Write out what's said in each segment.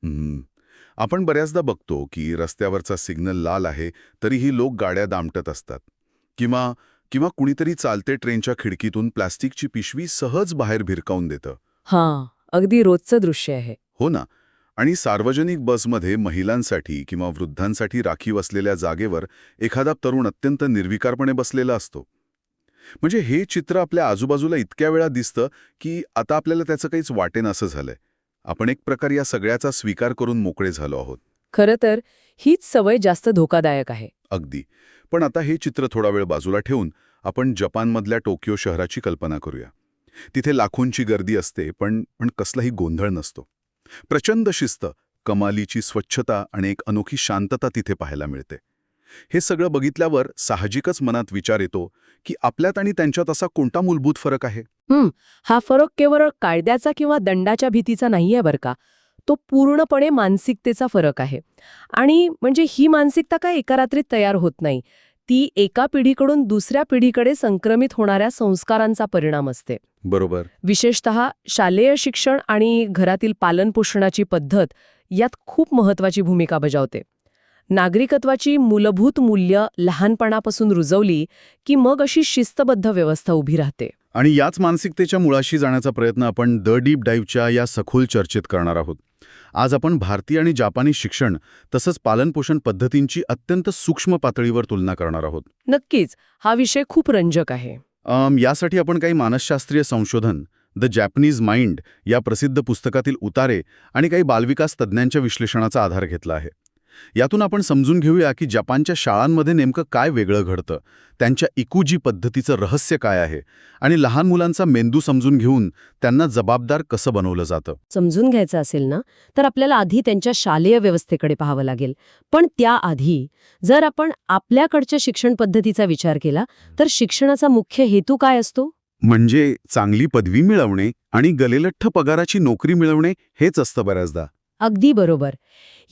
हं. आपण बऱ्याचदा बघतो की रस्त्यावरचा सिग्नल लाल आहे तरीही लोक गाड्या दामटत असतात. किंवा किंवा कुणीतरी चालते ट्रेनच्या खिडकीतून प्लास्टिकची पिशवी सहज बाहेर भिरकावून देतं. हां, अगदी रोजचं दृश्य आहे. हो ना. आणि सार्वजनिक बसमध्ये महिलांसाठी किंवा वृद्धांसाठी राखीव असलेल्या जागेवर एखादा तरुण अत्यंत निर्विकारपणे बसलेला असतो. म्हणजे हे चित्र आपल्या आजूबाजूला इतक्या वेळा दिसतं की आता आपल्याला त्याचं काहीच वाटेनासं झालंय. आपण एक प्रकार या सगळ्याचा स्वीकार करून मोकळे झालो आहोत. खरं तर हीच सवय जास्त धोकादायक आहे. अगदी. पण आता हे चित्र थोडा वेळ बाजूला ठेवून आपण जपानमधल्या टोकियो शहराची कल्पना करूया. तिथे लाखोंची गर्दी असते पण पण कसलाही गोंधळ नसतो. प्रचंड शिस्त, कमालीची स्वच्छता आणि एक अनोखी शांतता तिथे पाहायला मिळते. हे सगळं बघितल्यावर साहजिकच मनात विचार येतो की आपल्यात आणि त्यांच्यात असा कोणता मूलभूत फरक आहे. हा फरक केवळ कायद्याचा किंवा दंडाच्या भीतीचा नाहीये बरं का. तो पूर्णपणे मानसिकतेचा फरक आहे. आणि म्हणजे ही मानसिकता काय एका रात्रीत तयार होत नाही. ती एका पिढीकडून दुसऱ्या पिढीकडे संक्रमित होणाऱ्या संस्कारांचा परिणाम असते. बरोबर. विशेषतः शालेय शिक्षण आणि घरातील पालनपोषणाची पद्धत यात खूप महत्वाची भूमिका बजावते. नागरिकत्वाची मूलभूत मूल्य लहानपणापासून रुजवली की मग अशी शिस्तबद्ध व्यवस्था उभी राहते. आणि याच मानसिकतेच्या मुळाशी जाण्याचा प्रयत्न आपण द डीप डाईव्हच्या या सखोल चर्चेत करणार आहोत. आज आपण भारतीय आणि जापानी शिक्षण तसंच पालनपोषण पद्धतींची अत्यंत सूक्ष्म पातळीवर तुलना करणार आहोत. नक्कीच हा विषय खूप रंजक आहे. यासाठी आपण काही मानसशास्त्रीय संशोधन, द जॅपनीज माइंड या प्रसिद्ध पुस्तकातील उतारे आणि काही बालविकास तज्ज्ञांच्या विश्लेषणाचा आधार घेतला आहे. यातून आपण समजून घेऊया की जपानच्या शाळांमध्ये नेमकं काय वेगळं घडतं, त्यांच्या इकुजी पद्धतीचं रहस्य काय आहे आणि लहान मुलांचा मेंदू समजून घेऊन त्यांना जबाबदार कसं बनवलं जातं. समजून घ्यायचं असेल ना तर आपल्याला आधी त्यांच्या शालेय व्यवस्थेकडे पाहावं लागेल. पण त्याआधी जर आपण आपल्याकडच्या शिक्षण पद्धतीचा विचार केला तर शिक्षणाचा मुख्य हेतू काय असतो? म्हणजे चांगली पदवी मिळवणे आणि गलेलठ्ठ पगाराची नोकरी मिळवणे हेच असतं बऱ्याचदा. अगदी बरोबर.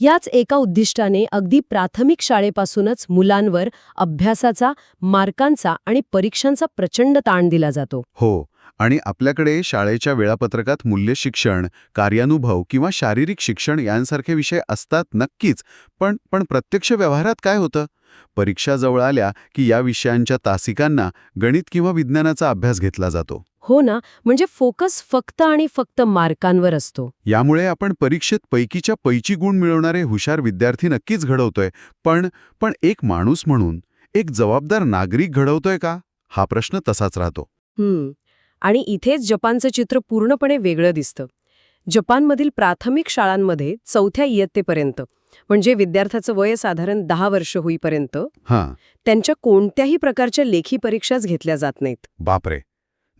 याच एका उद्दिष्टाने अगदी प्राथमिक शाळेपासूनच मुलांवर अभ्यासाचा, मार्कांचा आणि परीक्षांचा प्रचंड ताण दिला जातो. हो. आणि आपल्याकडे शाळेच्या वेळापत्रकात मूल्य शिक्षण, कार्यानुभव किंवा शारीरिक शिक्षण यांसारखे विषय असतात नक्कीच, पण प्रत्यक्ष व्यवहारात काय होतं? परीक्षा जवळ आल्या की या विषयांच्या तासिकांना गणित किंवा विज्ञानाचा अभ्यास घेतला जातो. हो ना, म्हणजे फोकस फक्त आणि फक्त मार्कांवर असतो. यामुळे आपण परीक्षेत पैकीच्या पैची गुण मिळवणारे हुशार विद्यार्थी नक्कीच घडवतोय, पण एक माणूस म्हणून, एक जबाबदार नागरिक घडवतोय का? हा प्रश्न तसाच राहतो. आणि इथेच जपानचं चित्र पूर्णपणे वेगळं दिसतं. जपानमधील प्राथमिक शाळांमध्ये 4थ्या इयत्तेपर्यंत, म्हणजे विद्यार्थ्याचं वय साधारण 10 वर्ष होईपर्यंत, त्यांच्या कोणत्याही प्रकारच्या लेखी परीक्षाच घेतल्या जात नाहीत. बापरे,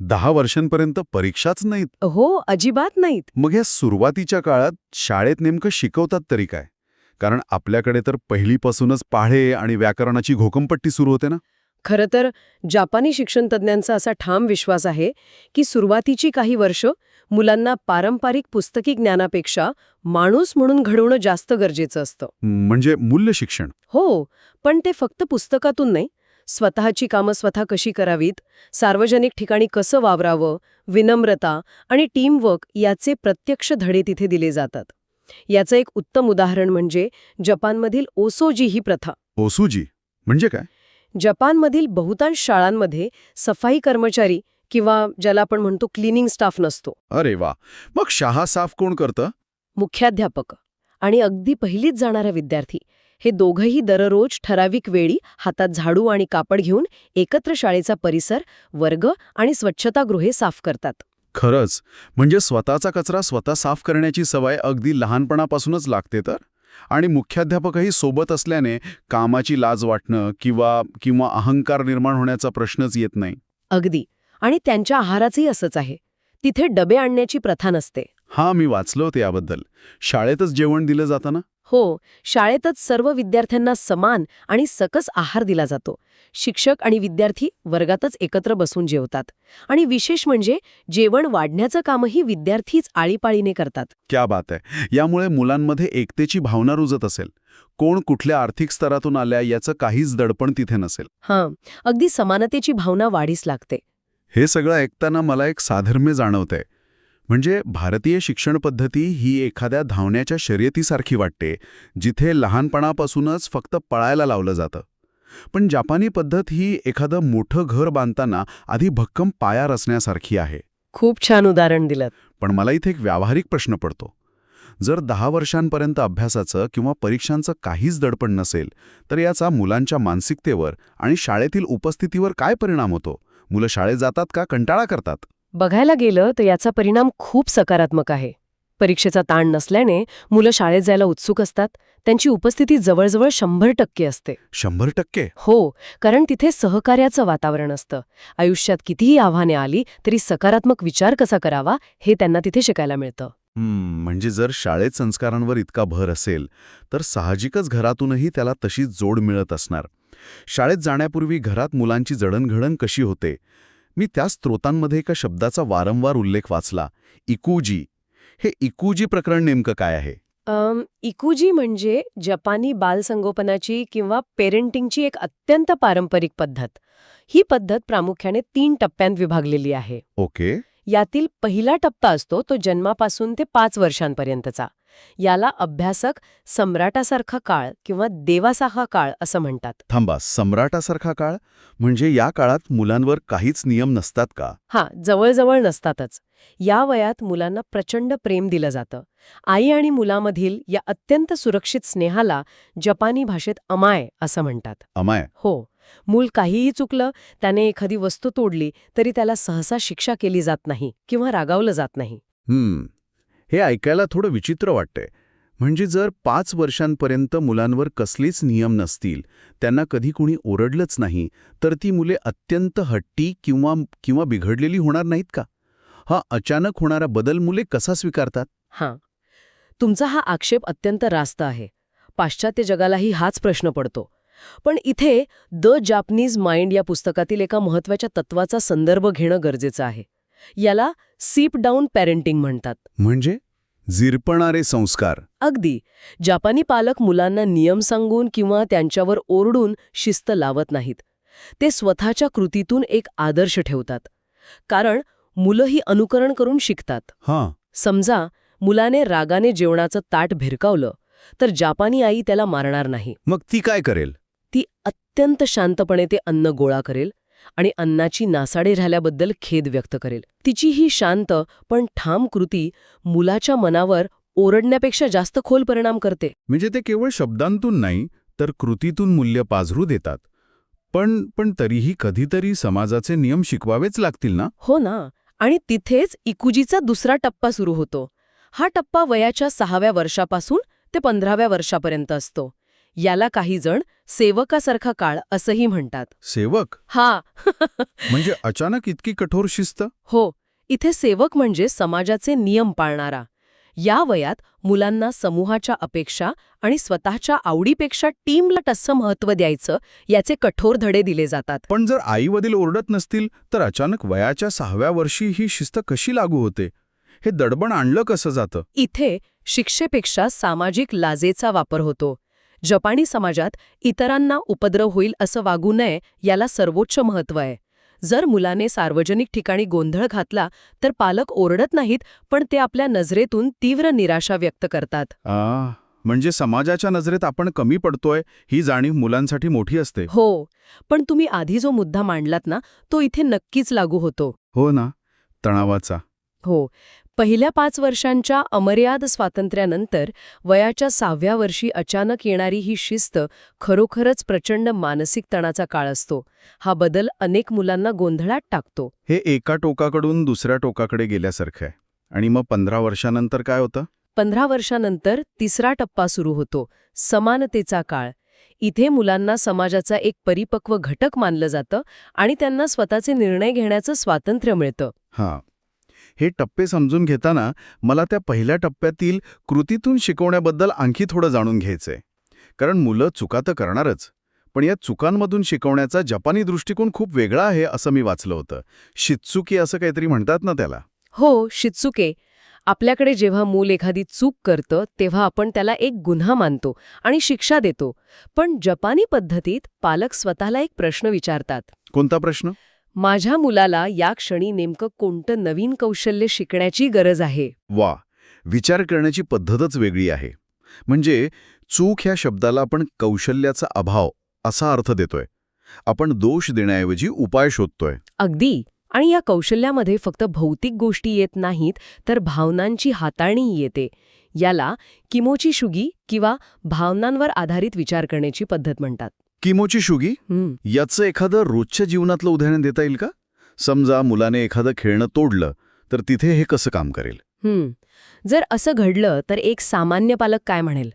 10 वर्षांपर्यंत परीक्षाच नाहीत? हो, अजिबात नाहीत. मग या सुरुवातीच्या काळात शाळेत नेमकं शिकवतात तरी काय? कारण आपल्याकडे तर पहिलीपासूनच पाढे आणि व्याकरणाची घोकंपट्टी सुरू होते ना. खरं तर जापानी शिक्षण तज्ज्ञांचा असा ठाम विश्वास आहे की सुरुवातीची काही वर्ष मुलांना पारंपरिक पुस्तकी ज्ञानापेक्षा माणूस म्हणून घडवणं जास्त गरजेचं असतं. म्हणजे मूल्य शिक्षण? हो, पण ते फक्त पुस्तकातून नाही. स्वतःची कामं स्वतः कशी करावीत, सार्वजनिक ठिकाणी कसं वावरावं, विनम्रता आणि टीमवर्क याचे प्रत्यक्ष धडे तिथे दिले जातात. याचं एक उत्तम उदाहरण म्हणजे जपानमधील ओसोजी ही प्रथा. ओसुजी म्हणजे काय? जपानमधील बहुतांश शाळांमध्ये सफाई कर्मचारी किंवा ज्याला आपण म्हणतो क्लिनिंग स्टाफ नसतो. अरे वा. मग शाळा साफ कोण करतं? मुख्याध्यापक आणि अगदी पहिलीच जाणारा विद्यार्थी हे दोघंही दररोज ठराविक वेळी हातात झाडू आणि कापड घेऊन एकत्र शाळेचा परिसर, वर्ग आणि स्वच्छतागृहे साफ करतात. खरंच, म्हणजे स्वतःचा कचरा स्वतः साफ करण्याची सवय अगदी लहानपणापासूनच लागते तर. आणि मुख्याध्यापकही सोबत असल्याने कामाची लाज वाटणं किंवा अहंकार निर्माण होण्याचा प्रश्नच येत नाही. अगदी. आणि त्यांच्या आहाराचंही असंच आहे. तिथे डबे आणण्याची प्रथा नसते. मी वाचलं होतं याबद्दल. शाळेतच जेवण दिलं जातं ना? हो, शाळेतच सर्व विद्यार्थ्यांना समान आणि सकस आहार दिला जातो. शिक्षक आणि विद्यार्थी वर्गातच एकत्र बसून जेवतात. आणि विशेष म्हणजे जेवण वाढण्याचं कामही विद्यार्थीच आळीपाळीने करतात. क्या बात आहे. यामुळे मुलांमध्ये एकतेची भावना रुजत असेल. कोण कुठल्या आर्थिक स्तरातून आल्या याचं काहीच दडपण तिथे नसेल. अगदी समानतेची भावना वाढीस लागते. हे सगळं ऐकताना मला एक साधर्म्य जाणवतंय. म्हणजे भारतीय शिक्षण पद्धती ही एखाद्या धावण्याच्या शर्यतीसारखी वाटते, जिथे लहानपणापासूनच फक्त पळायला लावलं जातं. पण जपानी पद्धत ही एखादं मोठं घर बांधताना आधी भक्कम पाया रचण्यासारखी आहे. खूप छान उदाहरण दिलं. पण मला इथे एक व्यावहारिक प्रश्न पडतो. जर 10 वर्षांपर्यंत अभ्यासाचं किंवा परीक्षांचं काहीच दडपण नसेल, तर याचा मुलांच्या मानसिकतेवर आणि शाळेतील उपस्थितीवर काय परिणाम होतो? मुलं शाळेत जातात का कंटाळा करतात? बघायला गेलं तर याचा परिणाम खूप सकारात्मक आहे. परीक्षेचा ताण नसल्याने मुलं शाळेत जायला उत्सुक असतात. त्यांची उपस्थिती जवळजवळ 100% असते. 100%? हो, कारण तिथे सहकार्याचं वातावरण असतं. आयुष्यात कितीही आव्हाने आली तरी सकारात्मक विचार कसा करावा हे त्यांना तिथे शिकायला मिळतं. म्हणजे जर शाळेत संस्कारांवर इतका भर असेल, तर साहजिकच घरातूनही त्याला तशीच जोड मिळत असणार. शाळेत जाण्यापूर्वी घरात मुलांची जडणघडण कशी होते? मी त्या स्त्रोतांमध्ये एका शब्दाचा वारंवार उल्लेख वाचला, इकुजी. हे इकुजी प्रकरण नेमकं काय आहे? इकुजी म्हणजे जपानी बालसंगोपनाची किंवा पेरेंटिंगची एक अत्यंत पारंपरिक पद्धत. ही पद्धत प्रामुख्याने 3 टप्प्यांत विभागलेली आहे. ओके. यातील पहिला टप्पा असतो तो जन्मापासून ते 5 वर्षांपर्यंतचा. याला अभ्यासक सम्राटासारखा काळ किंवा देवासारखा काळ असं म्हणतात. थांबा, सम्राटासारखा काळ? म्हणजे या काळात मुलांवर काहीच नियम नसतात का? जवळजवळ नसतातच. या वयात मुलांना प्रचंड प्रेम दिलं जातं. आई आणि मुलामधील या अत्यंत सुरक्षित स्नेहाला जपानी भाषेत अमाय असं म्हणतात. अमाय? हो. मूल काहीही चुकलं, त्याने एखादी वस्तू तोडली तरी त्याला सहसा शिक्षा केली जात नाही किंवा रागावलं जात नाही. हे ऐकायला थोडं विचित्र वाटतंय. म्हणजे जर 5 वर्षांपर्यंत मुलांवर कसलीच नियम नसतील, त्यांना कधी कुणी ओरडलंच नाही, तर ती मुले अत्यंत हट्टी किंवा बिघडलेली होणार नाहीत का? हा अचानक होणारा बदल मुले कसा स्वीकारतात? तुमचा हा आक्षेप अत्यंत रास्त आहे. पाश्चात्य जगालाही हाच प्रश्न पडतो. पण इथे द जापनीज माइंड या पुस्तकातील एका महत्त्वाच्या तत्वाचा संदर्भ घेणं गरजेचं आहे. याला सीप डाऊन पॅरेंटिंग म्हणतात. म्हणजे झिरपणारे संस्कार. अगदी. जापानी पालक मुलांना नियम सांगून किंवा त्यांच्यावर ओरडून शिस्त लावत नाहीत. ते स्वतःच्या कृतीतून एक आदर्श ठेवतात. कारण मुलंही अनुकरण करून शिकतात. समजा मुलाने रागाने जेवणाचं ताट भिरकावलं, तर जापानी आई त्याला मारणार नाही. मग ती काय करेल? ती अत्यंत शांतपणे ते अन्न गोळा करेल आणि अन्नाची नासाडी राहिल्याबद्दल खेद व्यक्त करेल. तिची ही शांत पण ठाम कृती मुलाच्या मनावर ओरडण्यापेक्षा जास्त खोल परिणाम करते. म्हणजे ते केवळ शब्दांतून नाही, तर कृतीतून मूल्य पाझरू देतात. पण तरीही कधीतरी समाजाचे नियम शिकवावेच लागतील ना? हो ना. आणि तिथेच इकुजीचा दुसरा टप्पा सुरू होतो. हा टप्पा वयाच्या 6व्या वर्षापासून ते 15व्या वर्षापर्यंत असतो. याला काही जण सेवकासारखा काळ असंही म्हणतात. सेवक? म्हणजे अचानक इतकी कठोर शिस्त? हो. इथे सेवक म्हणजे समाजाचे नियम पाळणारा. या वयात मुलांना समूहाच्या अपेक्षा आणि स्वतःच्या आवडीपेक्षा टीमला कसं महत्त्व द्यायचं याचे कठोर धडे दिले जातात. पण जर आई-वडील ओरडत नसतील, तर अचानक वयाच्या 6व्या वर्षी ही शिस्त कशी लागू होते? हे दडबण आणलं कसं जातं? इथे शिक्षेपेक्षा सामाजिक लाजेचा वापर होतो. जपानी समाजात इतरांना उपद्रव होईल असं वागू नये याला सर्वोच्च महत्त्व आहे. जर मुलाने सार्वजनिक ठिकाणी गोंधळ घातला तर पालक ओरडत नाहीत, पण ते आपल्या नजरेतून तीव्र निराशा व्यक्त करतात. म्हणजे समाजाच्या नजरेत आपण कमी पडतोय ही जाणीव मुलांसाठी मोठी असते. हो, पण तुम्ही आधी जो मुद्दा मांडलात ना, तो इथे नक्कीच लागू होतो. हो ना, तणावाचा. हो. पहिल्या 5 वर्षांच्या अमर्याद स्वातंत्र्यानंतर वयाच्या 6व्या वर्षी अचानक येणारी ही शिस्त खरोखरच प्रचंड मानसिक तणाचा काळ असतो. हा बदल अनेक मुलांना गोंधळात टाकतो. हे एका टोकाकडून दुसऱ्या टोकाकडे गेल्यासारखं आहे. आणि मग 15 वर्षानंतर काय होतं? 15 वर्षानंतर तिसरा टप्पा सुरू होतो, समानतेचा काळ. इथे मुलांना समाजाचा एक परिपक्व घटक मानलं जातं आणि त्यांना स्वतःचे निर्णय घेण्याचं स्वातंत्र्य मिळतं. हे टप्पे समजून घेताना मला त्या पहिल्या टप्प्यातील कृतीतून शिकवण्याबद्दल आणखी थोडं जाणून घ्यायचंय. कारण मुलं चुका तर करणारच, पण या चुकांमधून शिकवण्याचा जपानी दृष्टिकोन खूप वेगळा आहे असं मी वाचलं होतं. शित्सुकी असं काहीतरी म्हणतात ना त्याला? हो, शित्सुके. आपल्याकडे जेव्हा मूल एखादी चूक करतं तेव्हा आपण त्याला एक गुन्हा मानतो आणि शिक्षा देतो. पण जपानी पद्धतीत पालक स्वतःला एक प्रश्न विचारतात. कोणता प्रश्न? माझ्या मुलाला या क्षणी नेमकं कोणतं नवीन कौशल्य शिकण्याची गरज आहे. वा, विचार करण्याची पद्धतच वेगळी आहे. म्हणजे चूक ह्या शब्दाला आपण कौशल्याचा अभाव असा अर्थ देतोय. आपण दोष देण्याऐवजी उपाय शोधतोय. अगदी. आणि या कौशल्यामध्ये फक्त भौतिक गोष्टी येत नाहीत, तर भावनांची हाताळणीही येते. याला किमोची-शुगी किंवा भावनांवर आधारित विचार करण्याची पद्धत म्हणतात. किमोची-शुगी याचं एखादं रोजच्या जीवनातलं उदाहरण देता येईल का? समजा मुलाने एखादं खेळणं तोडलं, तर तिथे हे कसं काम करेल? जर असं घडलं तर एक सामान्य पालक काय म्हणेल?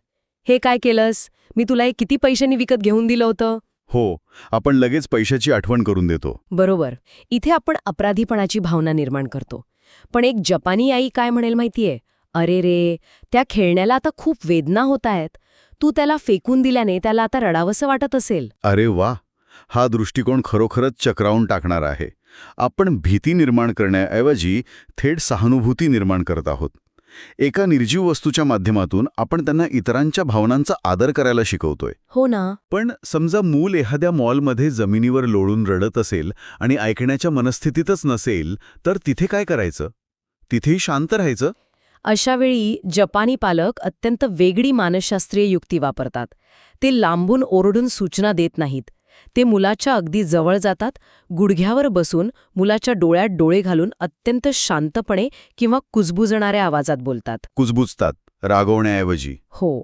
हे काय केलंस? मी तुला हे किती पैशांनी विकत घेऊन दिलं होतं? हो, आपण लगेच पैशाची आठवण करून देतो. बरोबर. इथे आपण अपराधीपणाची भावना निर्माण करतो. पण एक जपानी आई काय म्हणेल माहितीये? अरे रे, त्या खेळण्याला आता खूप वेदना होत आहेत. तू त्याला फेकून दिल्याने त्याला आता रडावंसं वाटत असेल. अरे वा, हा दृष्टिकोन खरोखरच चक्रावून टाकणार आहे. आपण भीती निर्माण करण्याऐवजी थेट सहानुभूती निर्माण करत आहोत. एका निर्जीव वस्तूच्या माध्यमातून आपण त्यांना इतरांच्या भावनांचा आदर करायला शिकवतोय. हो ना. पण समजा मूल एखाद्या मॉलमध्ये जमिनीवर लोळून रडत असेल आणि ऐकण्याच्या मनस्थितीतच नसेल, तर तिथे काय करायचं? तिथेही शांत राहायचं? अशावेळी जपानी पालक अत्यंत वेगळी मानसशास्त्रीय युक्ती वापरतात. ते लांबून ओरडून सूचना देत नाहीत. ते मुलाच्या अगदी जवळ जातात, गुडघ्यावर बसून मुलाच्या डोळ्यात डोळे घालून अत्यंत शांतपणे किंवा कुजबुजणाऱ्या आवाजात बोलतात. कुजबुजतात, रागवण्याऐवजी. हो.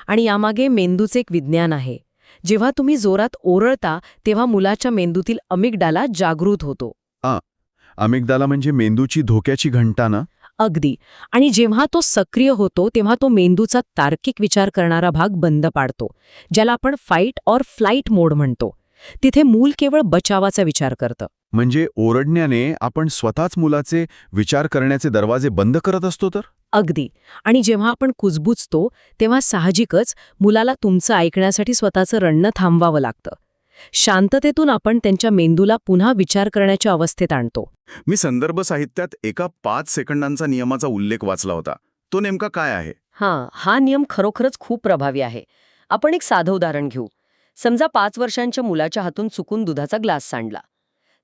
आणि यामागे मेंदूचे एक विज्ञान आहे. जेव्हा तुम्ही जोरात ओरडता तेव्हा मुलाच्या मेंदूतील अमिगडाला जागृत होतो. अमिगडाला म्हणजे मेंदूची धोक्याची घंटा ना? अगदी. आणि जेव्हा तो सक्रिय होतो तेव्हा तो मेंदूचा तार्किक विचार करणारा भाग बंद पाडतो, ज्याला आपण फाईट ऑर फ्लाईट मोड म्हणतो. तिथे मूल केवळ बचावाचा विचार करतं. म्हणजे ओरडण्याने आपण स्वतःच मुलाचे विचार करण्याचे दरवाजे बंद करत असतो तर? अगदी. आणि जेव्हा आपण कुजबुजतो तेव्हा साहजिकच मुलाला तुमचं ऐकण्यासाठी स्वतःचं रडणं थांबवावं लागतं. शांततेतून आपण त्यांच्या मेंदूला पुन्हा विचार करण्याच्या अवस्थेत आणतो. मी संदर्भ साहित्यात एका 5 सेकंदांचा नियमाचा उल्लेख वाचला होता. तो नेमका काय आहे? हा नियम खरोखरच खूप प्रभावी आहे. आपण एक साधं उदाहरण घेऊ. समजा 5 वर्षांच्या मुलाच्या हातून चुकून दुधाचा ग्लास सांडला.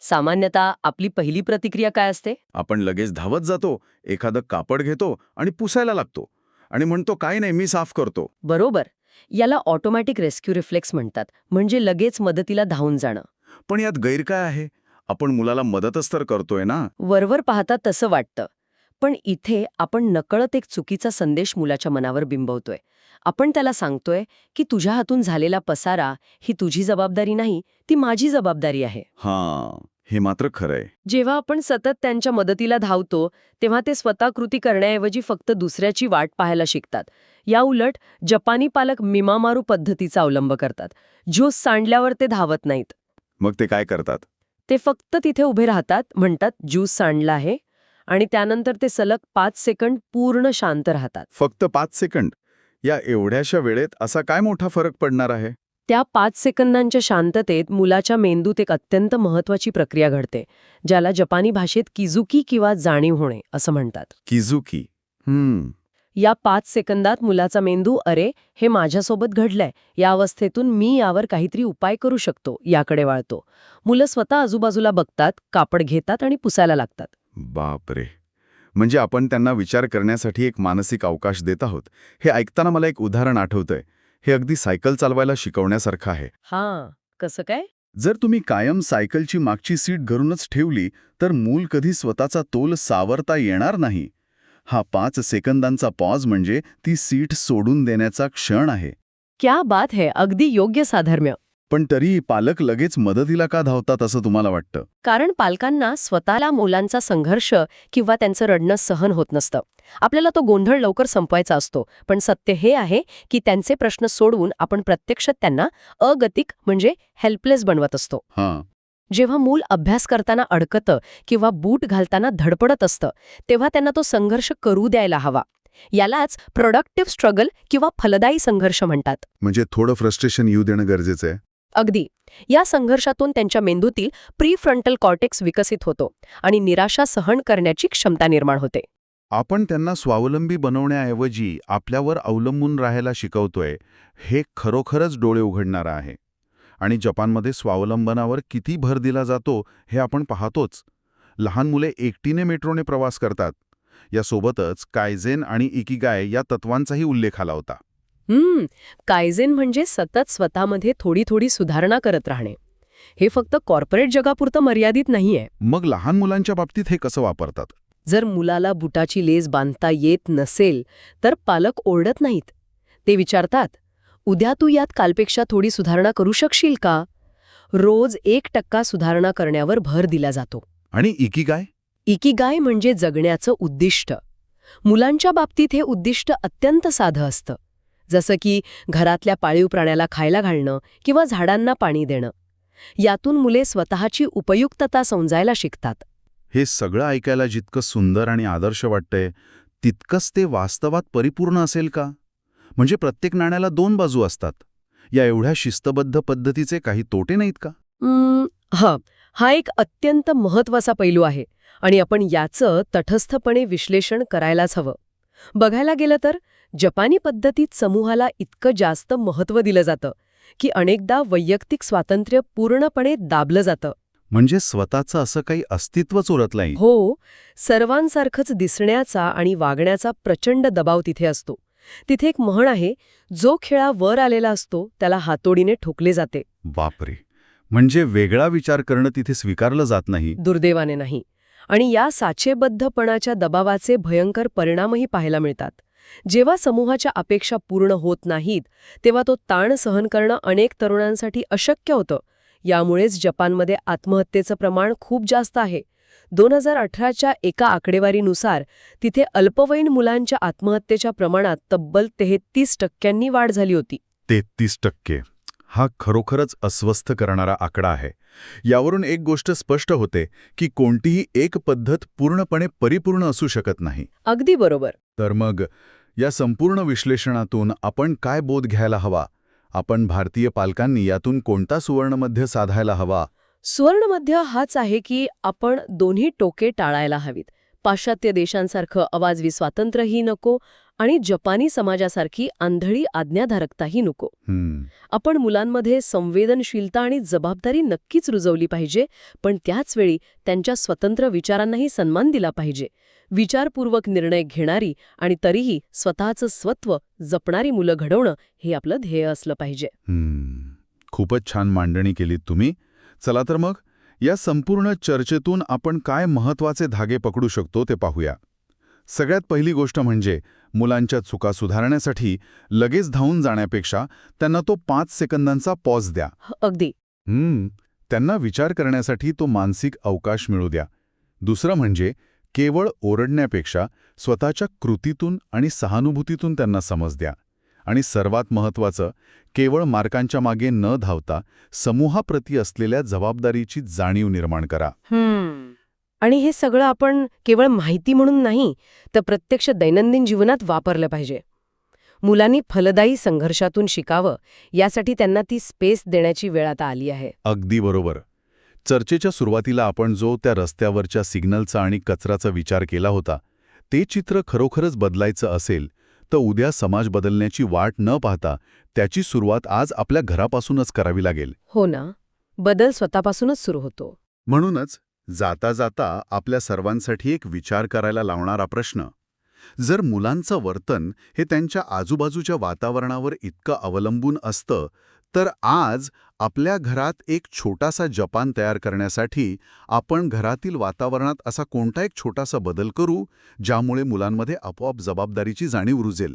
सामान्यतः आपली पहिली प्रतिक्रिया काय असते? आपण लगेच धावत जातो, एखादं कापड घेतो आणि पुसायला लागतो आणि म्हणतो काय नाही, मी साफ करतो. बरोबर. याला ऑटोमॅटिक रेस्क्यू रिफ्लेक्स म्हणतात, म्हणजे लगेच मदतीला धावून जाणं. पण यात गैर काय आहे? आपण मुलाला मदतच तर करतोय ना. वरवर पाहता तसं वाटतं. पण इथे आपण नकळत एक चुकीचा संदेश मुलाच्या मनावर बिंबवतोय. आपण त्याला सांगतोय की तुझ्या हातून झालेला पसारा ही तुझी जबाबदारी नाही, ती माझी जबाबदारी आहे. हे मात्र खरंय. जेव्हा आपण सतत त्यांच्या मदतीला धावतो तेव्हा ते स्वतः कृती करण्याऐवजी फक्त दुसऱ्याची वाट पाहायला शिकतात. या उलट जपानी पालक मिमामारू पद्धतीचा अवलंब करतात. ज्यूस सांडल्यावर ते धावत नाहीत. मग ते काय करतात? ते फक्त तिथे उभे राहतात, म्हणतात ज्यूस सांडला आहे, आणि त्यानंतर ते सलग 5 सेकंद पूर्ण शांत राहतात. फक्त 5 सेकंद? या एवढ्याशा वेळेत असा काय मोठा फरक पडणार आहे? त्या 5 सेकंदांच्या शांततेत मुलाच्या मेंदूत एक अत्यंत महत्वाची प्रक्रिया घडते, ज्याला जपानी भाषेत किजुकी किंवा जाणीव होणे असं म्हणतात. किजुकी. या 5 सेकंदात मुलाचा मेंदू अरे हे माझ्यासोबत घडलंय या अवस्थेतून मी यावर काहीतरी उपाय करू शकतो याकडे वळतो. मुलं स्वतः आजूबाजूला बघतात, कापड घेतात आणि पुसायला लागतात. बापरे. म्हणजे आपण त्यांना विचार करण्यासाठी एक मानसिक अवकाश देत आहोत. हे ऐकताना मला एक उदाहरण आठवतंय. हे अगदी सायकल चालवायला शिकवण्यासारखं आहे. कसं काय? जर तुम्ही कायम सायकलची मागची सीट घरूनच ठेवली तर मूल कधी स्वतःचा तोल सावरता येणार नाही. हा 5 सेकंदांचा पॉज म्हणजे ती सीट सोडून देण्याचा क्षण आहे. क्या बात है. अगदी योग्य साधर्म्य. पण तरी पालक लगेच मदतीला का धावतात असं तुम्हाला वाटतं? कारण पालकांना स्वतःला मुलांचा संघर्ष किंवा त्यांचं रडणं सहन होत नसतं. आपल्याला तो गोंधळ लवकर संपवायचा असतो. पण सत्य हे आहे की त्यांचे प्रश्न सोडवून आपण प्रत्यक्षात त्यांना अगतिक म्हणजे हेल्पलेस बनवत असतो. जेव्हा मूल अभ्यास करताना अडकतं किंवा बूट घालताना धडपडत असतं तेव्हा त्यांना तो संघर्ष करू द्यायला हवा. यालाच प्रोडक्टिव्ह स्ट्रगल किंवा फलदायी संघर्ष म्हणतात. म्हणजे थोडं फ्रस्ट्रेशन येऊ देणं गरजेचं आहे. अगदी. या संघर्षातून त्यांच्या मेंदूतील प्रीफ्रंटल कॉर्टेक्स विकसित होतो आणि निराशा सहन करण्याची क्षमता निर्माण होते. आपण त्यांना स्वावलंबी बनवण्याऐवजी आपल्यावर अवलंबून राहायला शिकवतोय. हे खरोखरच डोळे उघडणारं आहे. आणि जपानमध्ये स्वावलंबनावर किती भर दिला जातो हे आपण पाहतोच. लहान मुले एकटीने मेट्रोने प्रवास करतात. यासोबतच कायझेन आणि इकिगाय या तत्वांचाही उल्लेख आला होता. कायझेन म्हणजे सतत स्वतःमध्ये थोडी थोडी सुधारणा करत राहणे. हे फक्त कॉर्पोरेट जगापुरतं मर्यादित नाहीये. मग लहान मुलांच्या बाबतीत हे कसं वापरतात? जर मुलाला बुटाची लेस बांधता येत नसेल तर पालक ओरडत नाहीत. ते विचारतात, उद्या तू यात कालपेक्षा थोडी सुधारणा करू शकशील का? रोज 1% सुधारणा करण्यावर भर दिला जातो. आणि इकिगाय? इकिगाय म्हणजे जगण्याचं उद्दिष्ट. मुलांच्या बाबतीत हे उद्दिष्ट अत्यंत साधं असतं. जसं की घरातल्या पाळीव प्राण्याला खायला घालणं किंवा झाडांना पाणी देणं. यातून मुले स्वतःची उपयुक्तता समजायला शिकतात. हे सगळं ऐकायला जितकं सुंदर आणि आदर्श वाटतंय, तितकंच ते वास्तवात परिपूर्ण असेल का? म्हणजे प्रत्येक नाण्याला 2 बाजू असतात. या एवढ्या शिस्तबद्ध पद्धतीचे काही तोटे नाहीत का? हा एक अत्यंत महत्वाचा पैलू आहे आणि आपण याचं तटस्थपणे विश्लेषण करायलाच हवं. बघायला गेलं तर जपानी पद्धतीत समूहाला इतकं जास्त महत्त्व दिलं जातं की अनेकदा वैयक्तिक स्वातंत्र्य पूर्णपणे दाबलं जातं. म्हणजे स्वतःचं असं काही अस्तित्वच उरत नाही. हो, सर्वांसारखंच दिसण्याचा आणि वागण्याचा प्रचंड दबाव तिथे असतो. तिथे एक म्हण आहे, जो खेळा वर आलेला असतो त्याला हातोडीने ठोकले जाते. बापरे, म्हणजे वेगळा विचार करणं तिथे स्वीकारलं जात नाही. दुर्दैवाने नाही. आणि या साचेबद्धपणाच्या दबावाचे भयंकर परिणामही पाहायला मिळतात. जेव्हा समूहाच्या अपेक्षा पूर्ण होत नाहीत तेव्हा तो ताण सहन करणं अनेक तरुणांसाठी अशक्य होतं. यामुळेच जपानमध्ये आत्महत्येचं प्रमाण खूप जास्त आहे. 2018च्या एका आकडेवारीनुसार तिथे अल्पवयीन मुलांच्या आत्महत्येच्या प्रमाणात तब्बल 33% वाढ झाली होती. 33%. हा खरोखरच अस्वस्थ करणारा आकडा आहे. यावरून एक गोष्ट स्पष्ट होते की कोणतीही एक पद्धत पूर्णपणे परिपूर्ण असू शकत नाही. अगदी बरोबर. तर मग या संपूर्ण विश्लेषणातून आपण काय बोध घ्यायला हवा? आपण भारतीय पालकांनी यातून कोणता सुवर्णमध्य साधायला हवा? सुवर्णमध्य हाच आहे की आपण दोन्ही टोके टाळायला हवीत. पाश्चात्य देशांसारखं अवाजवी स्वातंत्र्यही नको आणि जपानी समाजासारखी आंधळी आज्ञाधारकताही नको. आपण मुलांमध्ये संवेदनशीलता आणि जबाबदारी नक्कीच रुजवली पाहिजे, पण त्याचवेळी त्यांच्या स्वतंत्र विचारांनाही सन्मान दिला पाहिजे. विचारपूर्वक निर्णय घेणारी आणि तरीही स्वतःचं स्वत्व जपणारी मुलं घडवणं हे आपलं ध्येय असलं पाहिजे. खूपच छान मांडणी केलीत तुम्ही. चला तर मग या संपूर्ण चर्चेतून आपण काय महत्त्वाचे धागे पकडू शकतो ते पाहूया. सगळ्यात पहिली गोष्ट म्हणजे मुलांच्या चुका सुधारण्यासाठी लगेच धावून जाण्यापेक्षा त्यांना तो 5 सेकंदांचा पॉज द्या. अगदी. त्यांना विचार करण्यासाठी तो मानसिक अवकाश मिळू द्या. दुसरं म्हणजे केवळ ओरडण्यापेक्षा स्वतःच्या कृतीतून आणि सहानुभूतीतून त्यांना समज द्या. आणि सर्वात महत्त्वाचं, केवळ मार्कांच्या मागे न धावता समूहाप्रती असलेल्या जबाबदारीची जाणीव निर्माण करा. आणि हे सगळं आपण केवळ माहिती म्हणून नाही तर प्रत्यक्ष दैनंदिन जीवनात वापरलं पाहिजे. मुलांनी फलदायी संघर्षातून शिकावं यासाठी त्यांना ती स्पेस देण्याची वेळ आता आली आहे. अगदी बरोबर. चर्चेच्या सुरुवातीला आपण जो त्या रस्त्यावरच्या सिग्नलचा आणि कचराचा विचार केला होता, ते चित्र खरोखरच बदलायचं असेल तर उद्या समाज बदलण्याची वाट न पाहता त्याची सुरुवात आज आपल्या घरापासूनच करावी लागेल. हो ना, बदल स्वतःपासूनच सुरू होतो. म्हणूनच जाता जाता आपल्या सर्वांसाठी एक विचार करायला लावणारा प्रश्न, जर मुलांचं वर्तन हे त्यांच्या आजूबाजूच्या वातावरणावर इतकं अवलंबून असतं, तर आज आपल्या घरात एक छोटासा जपान तयार करण्यासाठी आपण घरातील वातावरणात असा कोणता एक छोटासा बदल करू, ज्यामुळे मुलांमध्ये आपोआप जबाबदारीची जाणीव रुजेल?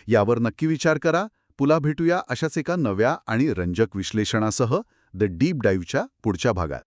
यावर नक्की विचार करा. पुन्हा भेटूया अशाच एका नव्या आणि रंजक विश्लेषणासह द डीप डाईव्हच्या पुढच्या भागात.